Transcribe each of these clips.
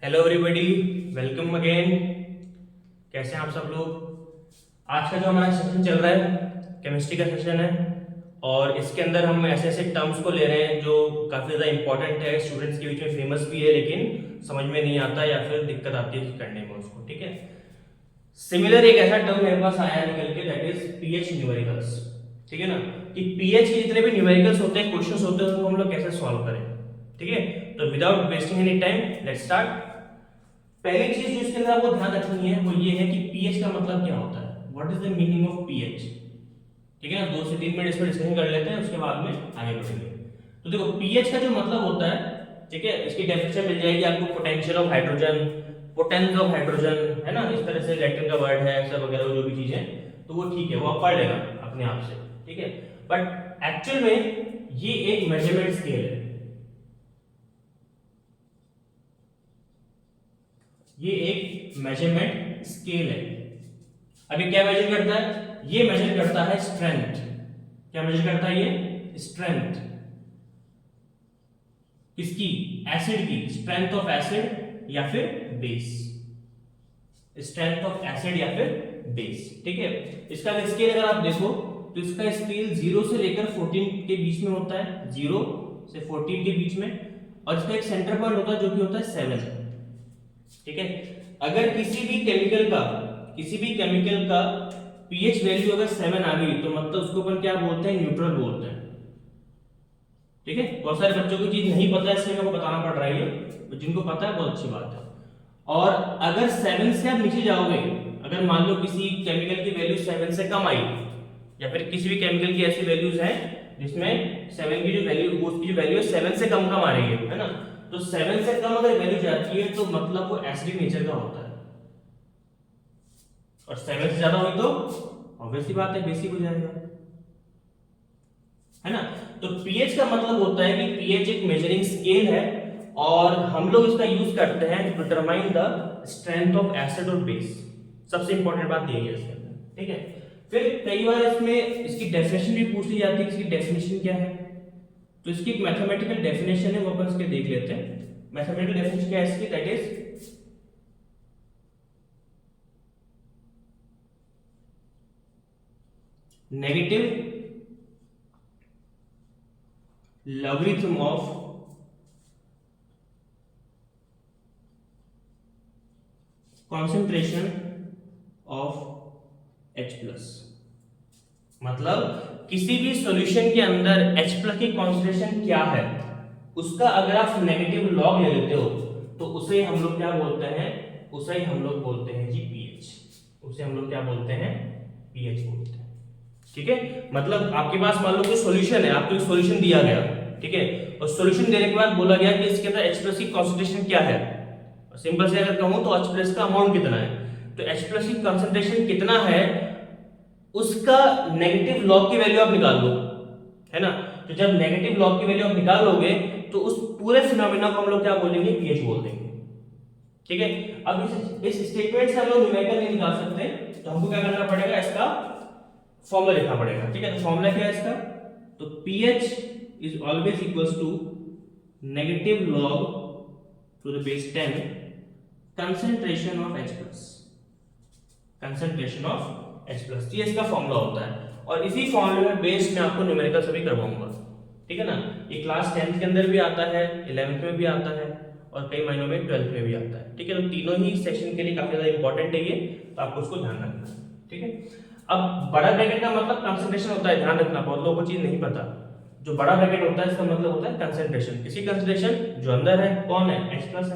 Hello everybody, welcome again. कैसे हैं आप सब लोग। आज का जो हमारा सेशन चल रहा है केमिस्ट्री का सेशन है और इसके अंदर हम ऐसे ऐसे टर्म्स को ले रहे हैं जो काफ़ी ज़्यादा इंपॉर्टेंट है, स्टूडेंट्स के बीच में फेमस भी है लेकिन समझ में नहीं आता या फिर दिक्कत आती है करने में उसको। ठीक है, सिमिलर एक ऐसा टर्म मेरे पास आया निकल के, दैट इज पीएच न्यूमेरिकल्स। ठीक है ना, कि पीएच के जितने भी न्यूमेरिकल्स होते हैं, क्वेश्चंस होते हैं, उनको हम लोग कैसे सॉल्व करें। ठीक है, तो without wasting any time let's start. पहली चीज जो इसके अंदर आपको ध्यान रखनी है वो ये है कि पीएच का मतलब क्या होता है, what is the meaning of pH. ठीक है ना, 2 से 3 मिनट इस पर डिस्कशन कर लेते हैं, उसके बाद में आगे बढ़ेंगे। तो देखो, पीएच का जो मतलब होता है, ठीक है, इसकी डेफिनेशन मिल जाएगी आपको, potential of hydrogen, potence of hydrogen, है ना, इस तरह से लैटिन का वर्ड है, ऐसा वगैरह जो भी चीजें, तो वो ठीक है, वो आप पढ़ लेना अपने आप से। ठीक है, बट एक्चुअल में ये एक मेजरमेंट स्केल है। ये एक मेजरमेंट स्केल है। अभी क्या मेजर करता है, ये मेजर करता है स्ट्रेंथ। क्या मेजर करता है ये, स्ट्रेंथ किसकी, एसिड की, स्ट्रेंथ ऑफ एसिड या फिर बेस, स्ट्रेंथ ऑफ एसिड या फिर बेस। ठीक है, इसका स्केल अगर आप देखो तो इसका स्केल 0 से लेकर 14 के बीच में होता है, 0 से 14 के बीच में, और इसका एक सेंटर पॉइंट होता है जो कि होता है 7। ठीक है, अगर किसी भी केमिकल का पीएच वैल्यू अगर 7 आ गई तो मतलब उसको अपन क्या बोलते हैं, न्यूट्रल बोलते हैं। ठीक है, बहुत सारे बच्चों को चीज नहीं पता है इसलिए मेरे को बताना पड़ रहा है ये, तो जिनको पता है बहुत अच्छी बात है। और अगर 7 से आप नीचे जाओगे, अगर मान लो किसी केमिकल की वैल्यू 7 से कम आई, या फिर किसी भी केमिकल की ऐसी वैल्यूज हैं जिसमें 7 की जो वैल्यू, उसकी जो वैल्यू है 7 से कम कम आ रही है ना, तो 7 से कम अगर वैल्यू जाती है तो मतलब वो एसिडिक नेचर का होता है, और 7 से ज्यादा हुई तो ऑब्वियसली बात है, बेसिक हो जाएगा, है ना। तो पीएच का मतलब होता है कि पीएच एक मेजरिंग स्केल है और हम लोग इसका यूज करते हैं to determine the strength of acid और बेस। सबसे इंपॉर्टेंट बात यही है इसके अंदर। ठीक है, फिर कई बार इसमें इसकी डेफिनेशन भी पूछ ली जाती है, इसकी डेफिनेशन क्या है, तो इसकी एक मैथमेटिकल डेफिनेशन है, वो अपन इसके देख लेते हैं। मैथमेटिकल डेफिनेशन क्या है इसकी, that is negative logarithm of concentration of H plus. मतलब किसी भी सॉल्यूशन के अंदर H प्लस की कॉन्सेंट्रेशन क्या है, उसका अगर आप नेगेटिव लॉग ले लेते हो तो उसे हम लोग क्या बोलते हैं, उसे हम लोग बोलते हैं जी पीएच। उसे हम लोग क्या बोलते हैं, पीएच बोलते हैं। ठीक है, मतलब आपके पास मान लो कोई सॉल्यूशन है, आपको एक सॉल्यूशन दिया गया, ठीक है, और सॉल्यूशन देने के बाद बोला गया कि इसके अंदर H प्लस की कॉन्सेंट्रेशन क्या है। सिंपल से अगर कहूं तो H प्लस का अमाउंट कितना है, तो H प्लस की कॉन्सेंट्रेशन कितना है उसका नेगेटिव लॉग की वैल्यू आप निकाल लो, है ना। तो जब नेगेटिव लॉग की वैल्यू आप निकाल लोगे तो उस पूरे फिनोमेना को हम लोग क्या बोलेंगे, पीएच बोल देंगे। ठीक है, अब इस स्टेटमेंट से हम लोग न्यूमेरिकल नहीं निकाल सकते, तो हमको क्या करना पड़ेगा, इसका फॉर्मूला लिखना पड़ेगा। ठीक है, तो फॉर्मूला क्या है इसका, तो pH is always equals to negative log to the base 10 concentration of H plus, concentration of H plus, ये इसका फॉर्मूला होता है। और इसी फॉर्मूले में बेस में आपको न्यूमेरिकल सभी करवाऊंगा। ठीक है ना, ये क्लास 10th के अंदर भी आता है, 11th में भी आता है, और कई महीनों में 12th में भी आता है। ठीक है, तो तीनों ही सेक्शन के लिए काफी ज्यादा इंपॉर्टेंट है ये, तो आपको उसको ध्यान रखना है। ठीक है, अब बड़ा ब्रैकेट का मतलब कंसंट्रेशन होता है, ध्यान रखना, बहुत लोगों को चीज नहीं पता। जो बड़ा ब्रैकेट होता है इसका मतलब होता है कंसंट्रेशन, किसी कंसंट्रेशन जो अंदर है कौन है, H प्लस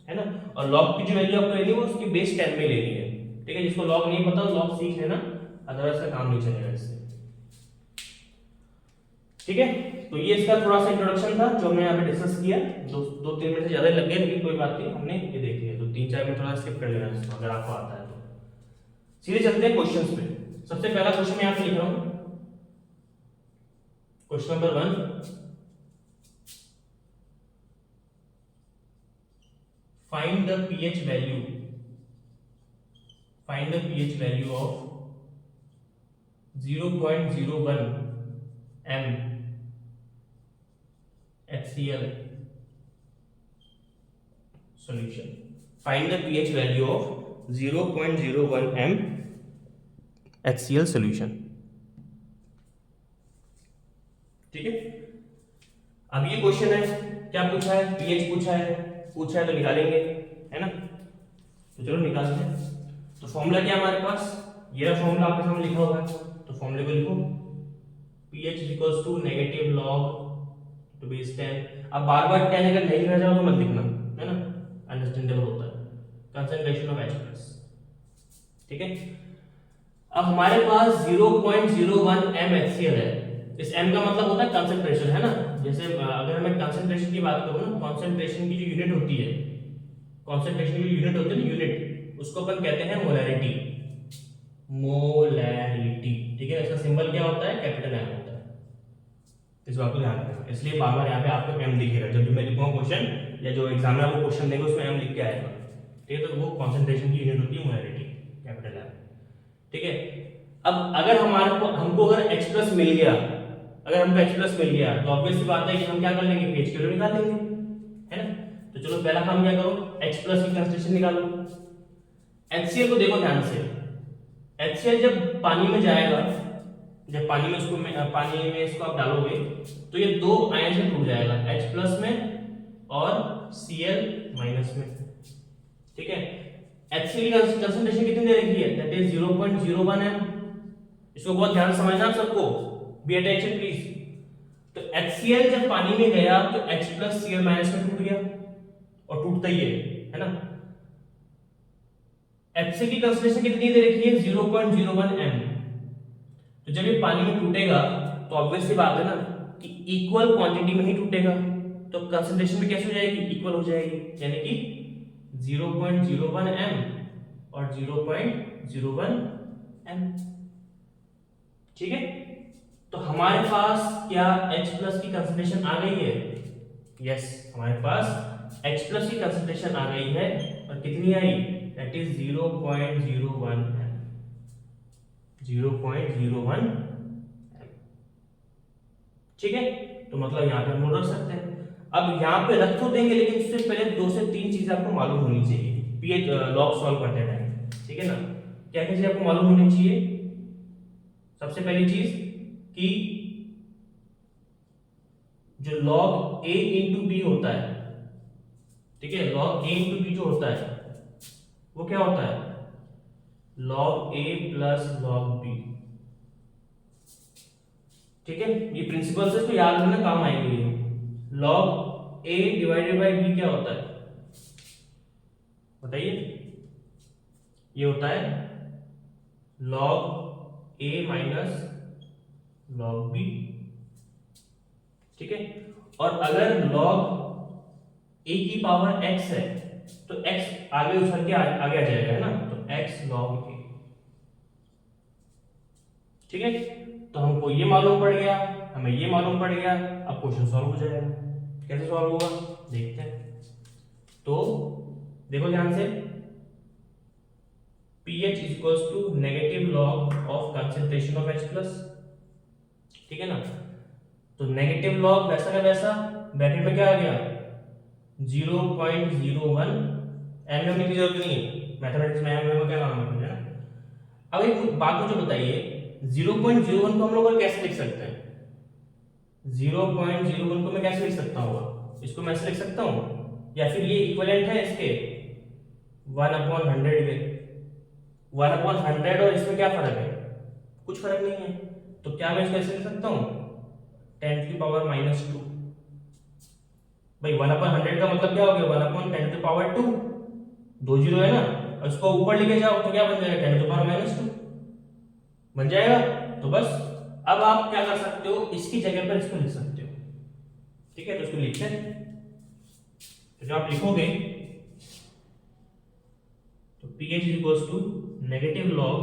है ना, और लॉग की जो वैल्यू आपको लेनी है वो उसकी बेस 10 में लेनी है। ठीक है, जिसको लॉग नहीं पता लॉग सीख लेना, अदरवाइज का काम नहीं चलेगा इससे। ठीक है, तो ये इसका थोड़ा सा इंट्रोडक्शन था जो हमने यहाँ पे डिस्कस किया। 2-3 मिनट से ज्यादा लग गए लेकिन कोई बात नहीं, हमने ये देख लिया, तो 3-4 मिनट थोड़ा स्किप कर लेना इसको अगर आपको आता है तो। सीधे चलते हैं क्वेश्चंस पे। सबसे पहला क्वेश्चन मैं यहाँ पे लिख रहा हूँ, question number 1, find the pH value, find the pH value of 0.01 m HCl solution, find the pH value of 0.01 m HCl solution. ठीक है, अब ये क्वेश्चन है, क्या पूछा है, पीएच पूछा है तो निकालेंगे, है ना। तो चलो निकालते हैं। तो फॉर्मूला क्या है हमारे पास, ये फॉर्मूला आपके सामने लिखा हुआ है, तो फॉर्मूले को लिखो, pH equals to negative log to base 10। अब बार बार 10 अगर नहीं लिखना चाहो तो मत लिखना, है ना, अंडरस्टैंडेबल होता है, कंसंट्रेशन ऑफ H+। ठीक है, अब हमारे पास 0.01 m HCl है। इस m का मतलब होता है कंसंट्रेशन, है ना। जैसे अगर मैं कंसंट्रेशन की बात करूं ना, कंसंट्रेशन की जो यूनिट होती है, कंसंट्रेशन की यूनिट होती है ना, यूनिट, उसको अपन कहते हैं मोलैरिटी। मोलैरिटी, ठीक है, इसका सिंबल क्या होता है, कैपिटल M होता है। इस बात को ध्यान रखना, इसलिए बार बार यहाँ पे आपको M दिखेगा जब भी मैं लिखूंगा क्वेश्चन, या जो एग्जामिनर आपको क्वेश्चन देगा उसमें M लिख के आएगा। ठीक है, तो वो कंसंट्रेशन की यूनिट होती है मोलैरिटी, कैपिटल M। ठीक है, अब अगर हमको अगर H+ मिल गया, अगर हमको H+ मिल गया तो ऑब्वियस सी बात है कि हम क्या कर लेंगे, pH की वैल्यू निकाल लेंगे, है ना। तो चलो पहला काम क्या करो, H+ की कंसंट्रेशन निकालो। HCl को देखो ध्यान से, HCl जब पानी में जाएगा, जब पानी में इसको आप डालोगे तो ये दो आयन से टूट जाएगा, H+ में और Cl- में। ठीक है, HCl की कंसंट्रेशन कितनी दे रखी है, दैट इज 0.01 m। इसको बहुत ध्यान से समझना सबको, बी अटेंशन प्लीज। तो HCl जब पानी में गया तो H+ Cl- में टूट गया, और टूटता ही है ना। HCl की कंसंट्रेशन कितनी दे रखी है, 0.01 m। तो जब ये पानी में टूटेगा तो ऑब्वियस सी बात है ना कि इक्वल क्वांटिटी में ही टूटेगा, तो कंसंट्रेशन भी कैसे हो जाएगी, इक्वल हो जाएगी, यानी कि 0.01 m और 0.01 m। ठीक है, तो हमारे पास क्या H+ की कंसंट्रेशन आ गई है, यस, हमारे पास H+ की कंसंट्रेशन आ गई है, और कितनी आई, दैट इज 0.01 m, 0.01 m। ठीक है, तो मतलब यहाँ पे हम लोग रख सकते हैं। अब यहाँ पे रख तो देंगे, लेकिन उससे पहले 2 से 3 चीजें आपको मालूम होनी चाहिए पीएच लॉग सॉल्व करते टाइम। ठीक है ना, क्या क्या चीज आपको मालूम होनी चाहिए। सबसे पहली चीज कि जो log A इंटू बी होता है, ठीक है, log A इंटू बी जो होता है वो क्या होता है, log A plus log B। ठीक है, ये प्रिंसिपल से इसको याद रखना, काम आएंगे ये। log A divided by B क्या होता है, बताइए। ये होता है log A minus log B। ठीक है, और अगर log A की पावर x है तो x आगे उछल के आगे आ जाएगा, है ना, तो x log A। ठीक है, तो हमको ये मालूम पड़ गया, हमें ये मालूम पड़ गया, अब क्वेश्चन सॉल्व हो जाएगा। कैसे सॉल्व होगा देखते हैं। तो देखो ध्यान से, pH equals to negative log of concentration of H+। ठीक है ना, तो नेगेटिव लॉग वैसा का वैसा, ब्रैकेट में क्या आ गया, 0.01 m लिखने की जरूरत नहीं है, मैथमेटिक्स में m क्या काम है ना। अब एक बात मुझे बताइए, 0.01 को हम लोग कैसे लिख सकते हैं, 0.01 को मैं कैसे लिख सकता हूँ, इसको मैं ऐसे लिख सकता हूँ, या फिर ये इक्विवेलेंट है इसके 1/100 में, 1/100 और इसमें क्या फर्क है, कुछ फर्क नहीं है, तो क्या मैं इसको ऐसे लिख सकता हूँ 10⁻²। भाई 1/100 का मतलब क्या हो गया, 1/10⁻², 2 जीरो है ना, और इसको ऊपर लेके जाओ तो क्या बन जाएगा, 10⁻², बन जाएगा। तो बस अब आप क्या कर सकते हो, इसकी जगह पर इसको लिख सकते हो। ठीक है, तो इसको लिखते हैं, तो जो आप लिखोगे, तो pH equals to negative log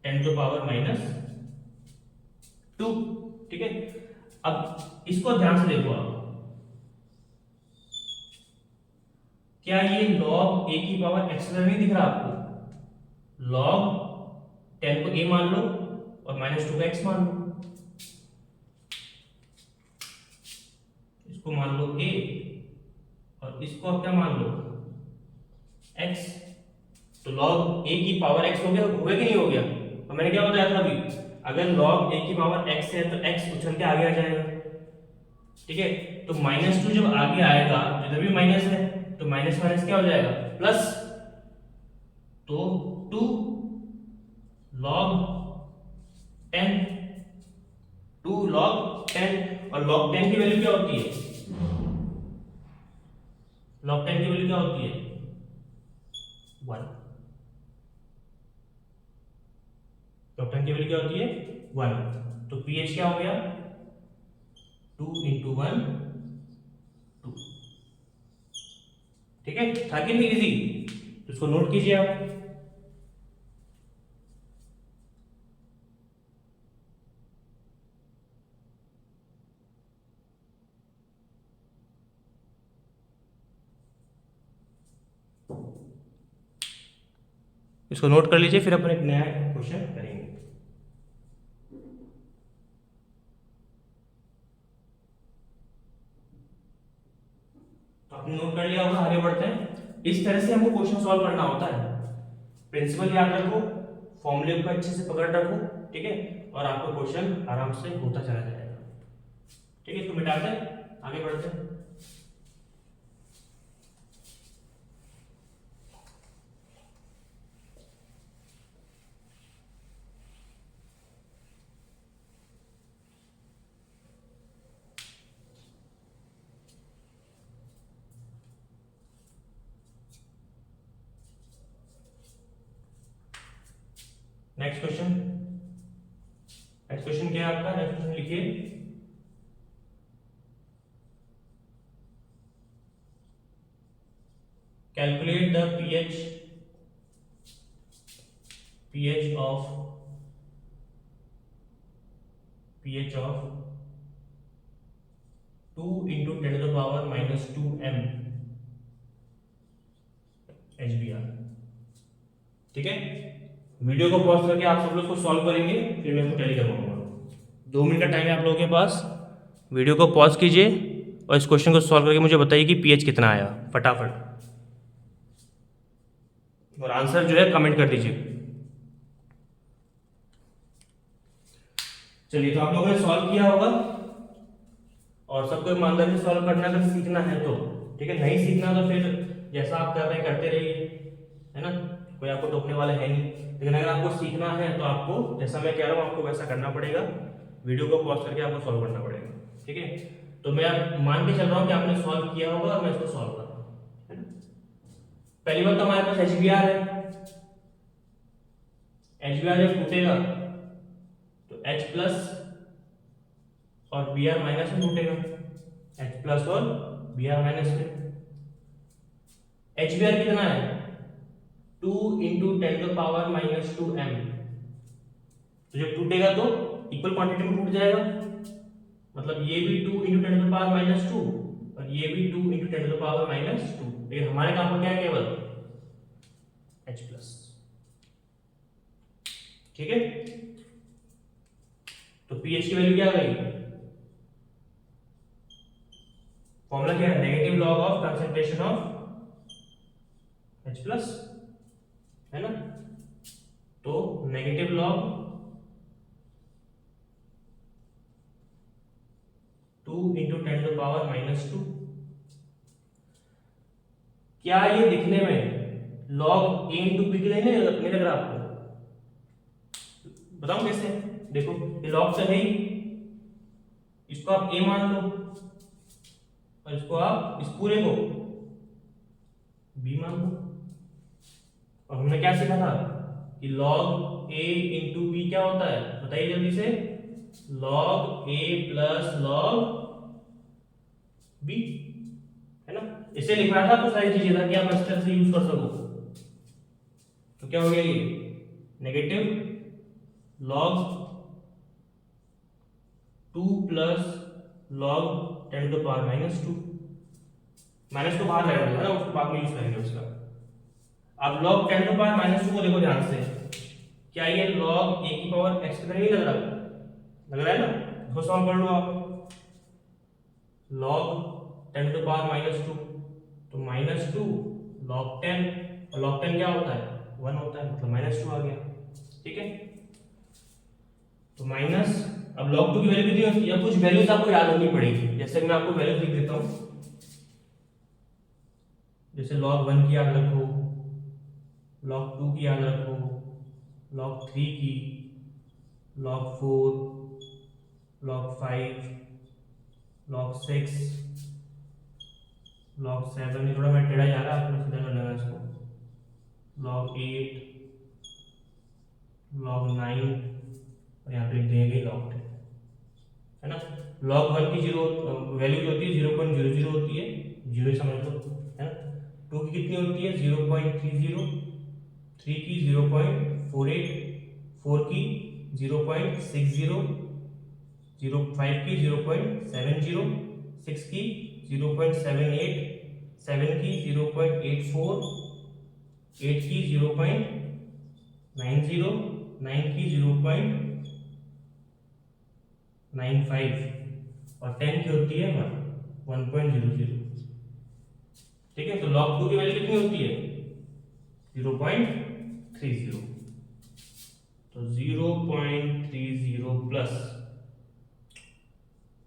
10⁻²। ठीक है, अब इसको ध्यान से देखो आप, क्या ये log A की पावर x नहीं दिख रहा आपको, log 10 को A मान लो और -2 को x मान लो, इसको मान लो A और और इसको आप क्या मान लो x, तो log a की पावर x हो गया कि नहीं हो गया? तो मैंने क्या बताया था अभी, अगर log a की पावर x है तो x उछल के आगे आ जाएगा, ठीक है। तो -2 जब आगे आएगा तो इधर भी माइनस है, तो माइनस माइनस क्या हो जाएगा प्लस, तो 2 log 10, 2 log 10, और log 10 की वैल्यू क्या होती है, log 10 की वैल्यू क्या होती है 1, log 10 की वैल्यू क्या होती है 1, तो pH क्या हो गया 2 × 1 2, ठीक है, था कि नहीं इजी? तो इसको नोट कीजिए आप। इसको नोट कर लीजिए, फिर अपन एक नया क्वेश्चन करेंगे। तो आपने नोट कर लिया होगा, आगे बढ़ते हैं। इस तरह से हमको क्वेश्चन सॉल्व करना होता है। प्रिंसिपल याद रखो, फॉर्मूले को अच्छे से पकड़ रखो, ठीक है, और आपको क्वेश्चन आराम से होता चला जाएगा, ठीक है। इसको मिटाते हैं, आगे बढ़ते हैं। नेक्स्ट क्वेश्चन, नेक्स्ट क्वेश्चन क्या है आपका? नेक्स्ट क्वेश्चन लिखिए, calculate the pH of 2 × 10⁻⁻2m HBr, ठीक है। वीडियो को पॉज करके आप सब लोग को सॉल्व करेंगे, फिर मैं इसको टैली करवाऊंगा। 2 मिनट का टाइम है आप लोगों के पास, वीडियो को पॉज कीजिए और इस क्वेश्चन को सॉल्व करके मुझे बताइए कि pH कितना आया फटाफट, और आंसर जो है कमेंट कर दीजिए। चलिए, तो आप लोगों ने सॉल्व किया होगा और सबको ईमानदारी से सॉल्व करना अगर सीखना है तो, ठीक है। नहीं सीखना तो फिर जैसा आप कर रहे हैं करते रहिए, है ना, कोई आपको टोकने वाला है नहीं। लेकिन अगर आपको सीखना है तो आपको जैसा मैं कह रहा हूँ आपको वैसा करना पड़ेगा, वीडियो को पॉज करके आपको सॉल्व करना पड़ेगा, ठीक है। तो मैं मान के चल रहा हूँ कि आपने सॉल्व किया होगा और मैं इसको सॉल्व कर रहा हूँ, है ना। पहली बात तो हमारे पास HBr है, HBr जब टूटेगा तो H प्लस और Br माइनस में टूटेगा, H प्लस और Br माइनस में। HBr कितना है 2 × 10⁻⁻2m, तो जब टूटेगा तो इक्वल क्वांटिटी में टूट जाएगा, मतलब ये भी 2 × 10⁻2 और ये भी 2 × 10⁻2, लेकिन हमारे काम में क्या है केवल H प्लस, ठीक है। तो pH की वैल्यू क्या आ गई, फॉर्मूला क्या है, negative log of concentration of H plus, है ना। तो नेगेटिव लॉग 2 × 10⁻²। क्या ये दिखने में log a × p के लिए नहीं लग रहा आपको? बताऊं कैसे? देखो, ये log से है ही, इसको आप a मान लो और इसको आप इस पूरे को b मान लो। और हमने क्या सीखा था कि log a × b क्या होता है, बताइए जल्दी से, log a plus log b, है ना। इसे लिखना था तो सारी चीजें ताकि आप इस तरह से यूज कर सको। तो क्या हो गया ये negative log 2 plus log 10⁻², minus को बाहर लगाना है ना, उसको बाद में यूज करेंगे उसका। अब log 10⁻² को देखो ध्यान से, क्या ये log a की पावर x की तरह नहीं लग रहा है ना, इसको सॉल्व कर लो आप। log 10⁻², तो -2 log 10, और log 10 क्या होता है 1 होता है, मतलब -2 आ गया। ठीक है, तो माइनस, अब log 2 की वैल्यू कितनी होती है, या कुछ वैल्यूज आपको याद रखनी पड़ेगी, जैसे मैं आपको वैल्यूज लिख देता हूँ। जैसे log 1 की याद रखो, log 2 की याद रखो, log 3 की, log 4, log 5, log 6, log 7, ये थोड़ा मैं टेढ़ा जा रहा है, आपको सीधा कर लेना इसको, log 8, log 9, और यहाँ पे लिख देंगे log 10, है ना। log 1 की जीरो वैल्यू जो होती है 0.00 होती है, जीरो समझ लो, है ना। 2 की कितनी होती है 0.30, 3 की 0.48, 4 की 0.60, 5 की 0.70, 6 की 0.78, 7 की 0.84, 8 की 0.90, 9 की 0.95, और 10 की होती है 1.00। ठीक है, तो log 2 की वैल्यू कितनी होती है 0.30, तो 0.30 प्लस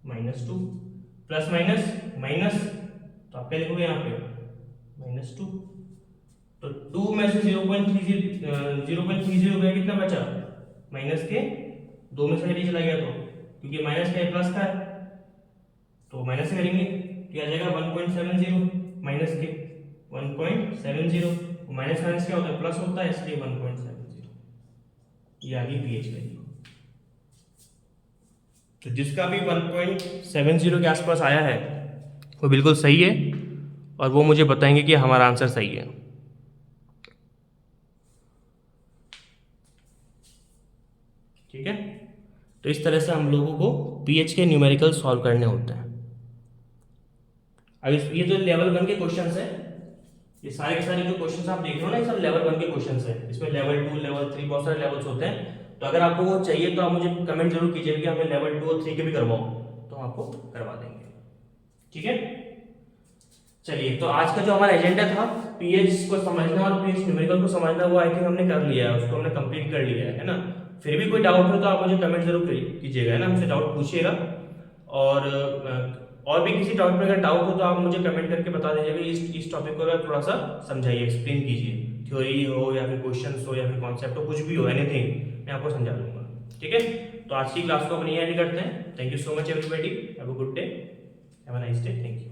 -2, प्लस माइनस माइनस, तो आप क्या लिखोगे यहाँ पे -2, तो 2 में से 0.30 गया, कितना बचा माइनस के 2 में से हटी चला गया, तो क्योंकि माइनस का प्लस का है तो माइनस से करेंगे तो आ जाएगा 1.70, माइनस के 1.70, माइनस माइनस क्या होता है प्लस होता है, इसलिए 1.70, ये आ गई पीएच वैल्यू। तो जिसका भी 1.70 के आसपास आया है वो बिल्कुल सही है, और वो मुझे बताएंगे कि हमारा आंसर सही है। ठीक है, तो इस तरह से हम लोगों को पीएच के न्यूमेरिकल सॉल्व करने होते हैं। अब ये जो लेवल 1 के क्वेश्चंस है, ये सारे के सारे जो क्वेश्चंस आप देख रहे हो ना, ये सब लेवल 1 के क्वेश्चंस है। इसमें लेवल 2, लेवल 3 बहुत सारे लेवल्स होते हैं, तो अगर आपको वो चाहिए तो आप मुझे कमेंट जरूर कीजिए कि हमें लेवल 2 और 3 के भी करवाओ, तो हम आपको करवा देंगे। ठीक है, चलिए, तो आज का जो हमारा एजेंडा था पीएच को समझना और पीएच न्यूमेरिकल को समझना, वो आई थिंक हमने कर लिया है, उसको हमने कंप्लीट कर लिया है ना। फिर भी कोई डाउट हो तो आप मुझे कमेंट जरूर कीजिएगा, है ना, हमसे डाउट पूछिएगा। और भी किसी टॉपिक में अगर डाउट हो तो आप मुझे कमेंट करके बता दीजिएगा, इस टॉपिक को थोड़ा सा समझाइए, एक्सप्लेन कीजिए, थ्योरी हो या फिर क्वेश्चन हो या फिर कॉन्सेप्ट हो, कुछ भी हो, एनीथिंग मैं आपको समझा दूंगा। ठीक है, तो आज की क्लास को अपन यहीं एंड करते हैं। Thank you so much everybody, have a good day, have a nice day, thank you.